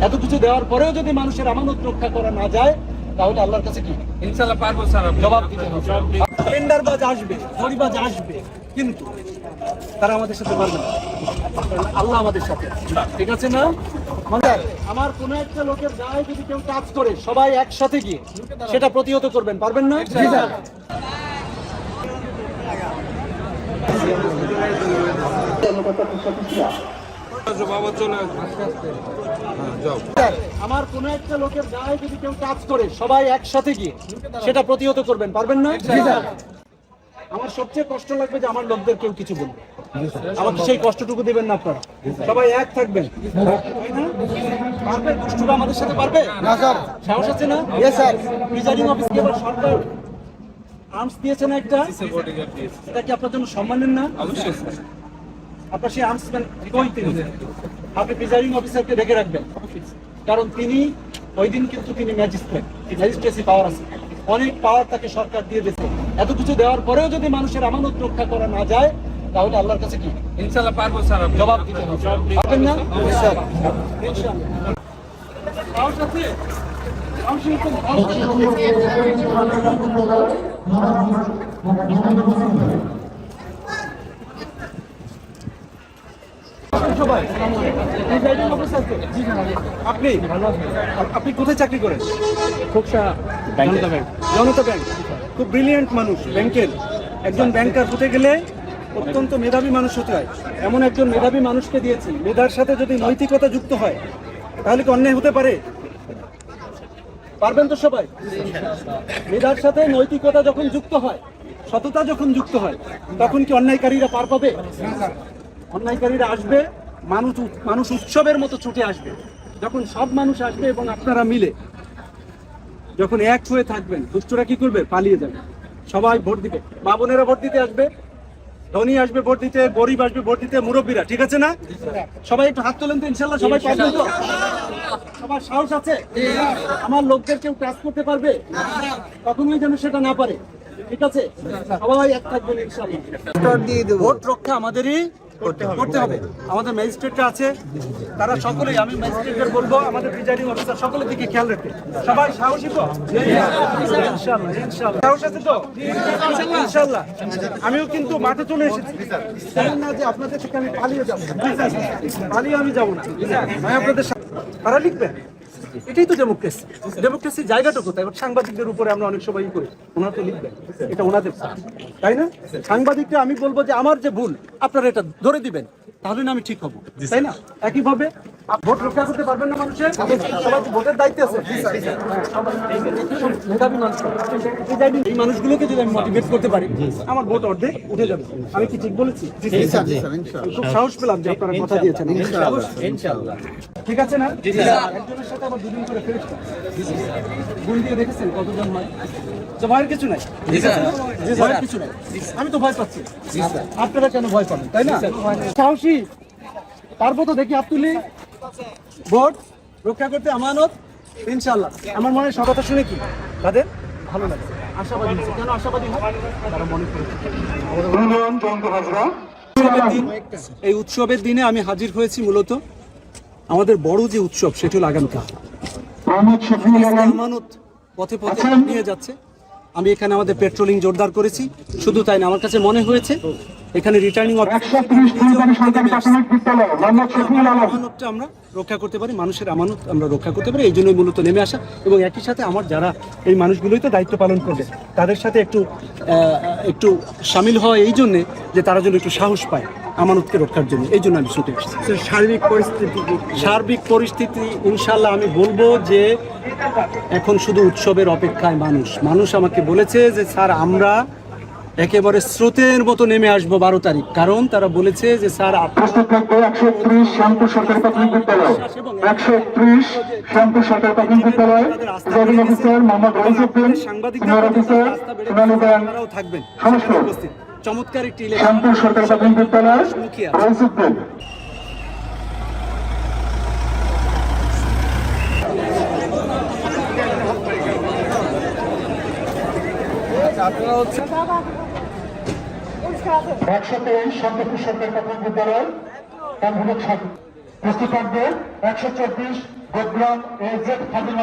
এত কিছু দেওয়ার পরেও যদি মানুষের আমানত রক্ষা করা না যায়, তাহলে আল্লাহর কাছে কি ইনশাআল্লাহ পারবো স্যার, জবাব দিতে হবে। টেন্ডারবাজ আসবে, জরিবাজ আসবে, কিন্তু তারা আমাদের সাথে পারবে না। আল্লাহ আমাদের সাথে, ঠিক আছে না? আমার কোন একটা লোকের গায়ে যদি কেউ কাজ করে, সবাই একসাথে গিয়ে সেটা প্রতিহত করবেন, পারবেন না? বাবা চলে আমার কোন একটা লোকের গায়ে যদি কেউ কাজ করে, সবাই একসাথে গিয়ে সেটা প্রতিহত করবেন, পারবেন না? আমার সবচেয়ে কষ্ট লাগবে যে আমার লোকদের কেউ কিছু বলবে, আমাকে সেই কষ্টটুকু দেবেন না আপনারা, সবাই এক থাকবেন। পারবে? দুষ্টুরা আমাদের সাথে পারবে না স্যার? সাহস আছে না? Yes sir. প্রিজাইডিং অফিস কি আবার সরকার আর্মস দিয়েছে না একটা? এটা কি আপনার জন্য সম্মানের না? অবশ্যই স্যার। আপনার সেই আর্মসম্যান কই তিনি? আপনি প্রিজাইডিং অফিসারকে দেখে রাখবেন, কারণ তিনি ওই দিন কিন্তু তিনি ম্যাজিস্ট্রেসি পাওয়ার আছে, অনেক পাওয়ার তাকে সরকার দিয়ে দিয়েছে। এত কিছু দেওয়ার পরেও যদি মানুষের আমানত রক্ষা করা না যায়, তাহলে আল্লাহর কাছে কি ইনশাআল্লাহ পারবো স্যার, জবাব দিতে হবে। পারবেন না? স্যার ইনশাআল্লাহ। সাহস আছে? সবাই আপনি আপনি কোথায় চাকরি করেন? জনতা ব্যাংক। জনতা ব্যাংক খুব ব্রিলিয়েন্ট মানুষ, ব্যাংকের একজন ব্যাংকার হতে গেলে অত্যন্ত মেধাবী মানুষ হতে হয়। এমন একজন মেধাবী মানুষকে দিয়েছি, মেধার সাথে যদি নৈতিকতা যুক্ত হয়, তাহলে কি অন্যায় হতে পারে? পারবেন তো সবাই? মেধার সাথে নৈতিকতা যখন যুক্ত হয়, সততা যখন যুক্ত হয়, তখন কি অন্যায়কারীরা পার পাবে? অন্যায়কারীরা আসবে, মানুষ উৎসবের মতো ছুটে আসবে। যখন সব মানুষ আসবে এবং আপনারা মিলে যখন এক হয়ে থাকবেন, দুষ্টরা কি করবে? পালিয়ে যাবে। সবাই ভোট দিবে, মা বোনেরা ভোট দিতে আসবে, ধনী আসবে ভোট দিতে, গরিব আসবে ভোট দিতে, মুরব্বীরা, ঠিক আছে না? সবাই একটু হাত তোলেন তো, ইনশাল্লাহ সবাই পারবেন তো? সবার সাহস আছে? আমার লোকদের কেউ কাজ করতে পারবে? কখনোই যেন সেটা না পারে, ঠিক আছে? সবাই এক থাকবেন ইনশাল্লাহ। ভোট রক্ষা আমাদেরই করতে হবে। আমাদের ম্যাজিস্ট্রেটরা আছে, তারা সকলেই, আমি ম্যাজিস্ট্রেটদের বলবো আমাদের প্রিজাইডিং অফিসার সকলের দিকে খেয়াল রাখতে। সবাই সাহসী তো? ইনশাআল্লাহ ইনশাআল্লাহ। সাহস আছে তো? ইনশাআল্লাহ। আমিও কিন্তু মাঠে চলে এসেছি, তেমন না যে আপনাদের থেকে আমি পালিয়ে যাবো, পালিয়ে আমি যাবো না, আমি আপনাদের তারা লিখবেন। এটাই তো ডেমোক্রেসি। ডেমোক্রেসির জায়গাটা কোথায়? সাংবাদিকদের উপরে আমরা অনেক সময় করি, ওনারা তো লিখবেন, এটা ওনাদের, তাই না? সাংবাদিকরা আমি বলবো যে আমার যে ভুল আপনারা এটা ধরে দিবেন, তাহলে না আমি ঠিক হবো, তাই না? একইভাবে ভোট রক্ষা করতে পারবেন না মানুষের, সবাই ভোটের দায়িত্বে আছে। মেধাবী মানুষ, এই মানুষগুলোকে যদি আমি মোটিভেট করতে পারি, আমার ভোট অর্ধেক উঠে যাবে। আমি কি ঠিক বলেছি? খুব সাহস পেলাম যে আপনারা কথা দিয়েছেন। ইনশাআল্লাহ, ঠিক আছে না? একজনের সাথে আবার দুদিন করে ফেরত গুণ দিয়ে দেখেছেন কতজন হয়? তো ভয়ের কিছু নাই, ভয়ের কিছু নাই। আমি তো ভয় পাচ্ছি, আপনারা কেন ভয় পাবেন, তাই না? সাহসী পারবো তো, দেখি হাত তুলি। ভোট রক্ষা করতে আমানত ইনশাআল্লাহ। আমার মনে হয় সব কথা শুনে কি তাদের ভালো লাগে, আশাবাদী। কেন আশাবাদী? তারা মনে করেছে এই উৎসবের দিনে আমি হাজির হয়েছি মূলত আমাদের বড় যে উৎসব, সেটি হলো আগামীকাল। আমানত পথে পথে নিয়ে যাচ্ছে। আমি এখানে আমাদের পেট্রোলিং জোরদার করেছি। শুধু তাই না, আমার কাছে মনে হয়েছে এখানে রিটার্নিং আমানতটা আমরা রক্ষা করতে পারি, মানুষের আমানত আমরা রক্ষা করতে পারি, এই জন্যই মূলত নেমে আসা। এবং একই সাথে আমার যারা এই মানুষগুলোই তো দায়িত্ব পালন করবে, তাদের সাথে একটু সামিল হওয়া, এই জন্যে যে তারা যেন একটু সাহস পায় আমানতকে রক্ষার জন্য, এই জন্য আমি ছুটে এসেছি। সার্বিক পরিস্থিতি ইনশাল্লাহ আমি বলবো যে এখন শুধু উৎসবের অপেক্ষায় মানুষ আমাকে বলেছে যে স্যার আমরা একেবারে স্রোতের মতো নেমে আসবো 12 তারিখ, কারণ তারা বলেছে যে স্যার শ্যামপুর সরকারি প্রাথমিক বিদ্যালয়, 130 শ্যামপুর সরকারি প্রাথমিক বিদ্যালয়, presiding officer Mohammad Raisuddin, senior officer Sonali bank থাকবেন সমস্ত চমৎকার একটি শ্যামপুর সরকারি প্রাথমিক বিদ্যালয় রইসুদ্দিন। আপনারা হচ্ছে 123 শান্তিপুর সরকারি প্রাথমিক বিদ্যালয়, প্রস্তুত থাকবে 124 গোগ্রাম এজেড ফাজিল